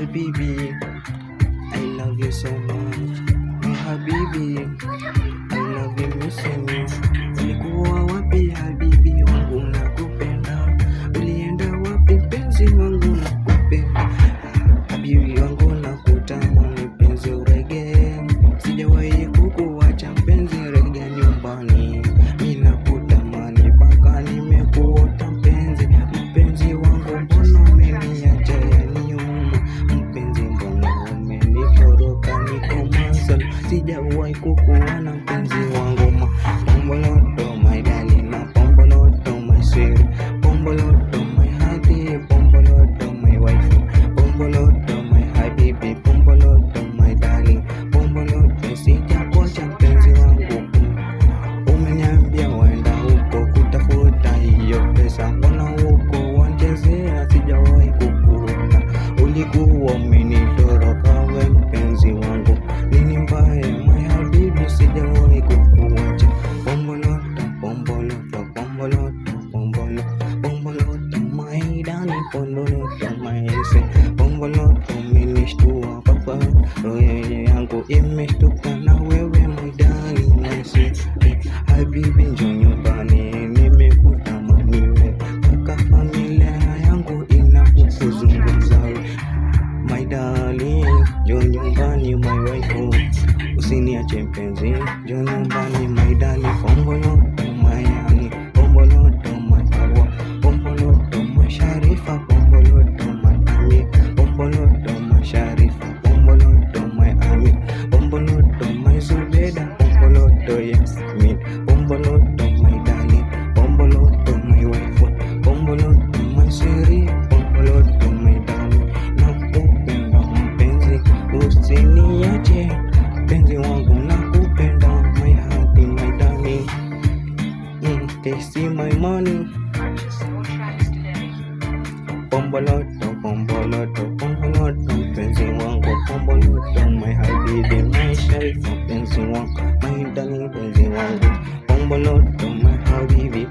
habibi, I love you so much. My habibi, I love you, missing you. Ulikuwa wapi habibi wangu, nakupenda. Ulienda wapi mpenzi wangu, nakupenda. Habibi wangu nakutamani, mpenzi urejee. Sijawahi kukuacha mpenzi, rejea nyumbani. Mimi nakutamani mpaka nimekuota mpenzi. Mpenzi wangu mbona umeniacha yaniuma. Mpenzi mbona umenitoroka, niko masal. Sijawahi kukuona mpenzi wangu. Pomboloto my darling, na pomboloto my sweet. Pomboloto my hearty, pomboloto my wife. Pomboloto my habibi, pomboloto my darling. Pomboloto sijakuacha mpenzi wangu. Umeniambia waenda huko kutafuta hiyo pesa, mbona huko wanchezea, sijawahi kukuona. Ulikuwa umenitoroka we mpenzi wangu, nini mbaya my habibi, sijawahi kukuacha. Pomboloto, pomboloto, pomboloto, pomboloto, pomboloto my darling, pomboloto my sweet. Pomboloto umenishtua papa, roho yangu imeshtuka na wewe my darling my sweet. Habibi njoo nyumbani, nimekutamani wewe, mpaka familia yangu inakukuzungumza my darling. Njoo nyumbani my wife, usiniache mpenzi, njoo nyumbani my darling. Pomboloto my honey, pomboloto my hawa, pomboloto my sharifa, pomboloto my ami, pomboloto my sharifa, pomboloto my ami, pomboloto my zubeda, pomboloto yasmin, pomboloto my darling, pomboloto my wife, pomboloto my siri, pomboloto my darling. Nakupenda mpenzi, usiniache mpenzi wangu, nakupenda my heart my darling. They see my money. Pomboloto, pomboloto, pomboloto mpenzi wangu, pomboloto my habibi, my sharifa mpenzi wangu, my darling mpenzi wangu, pomboloto my habibi.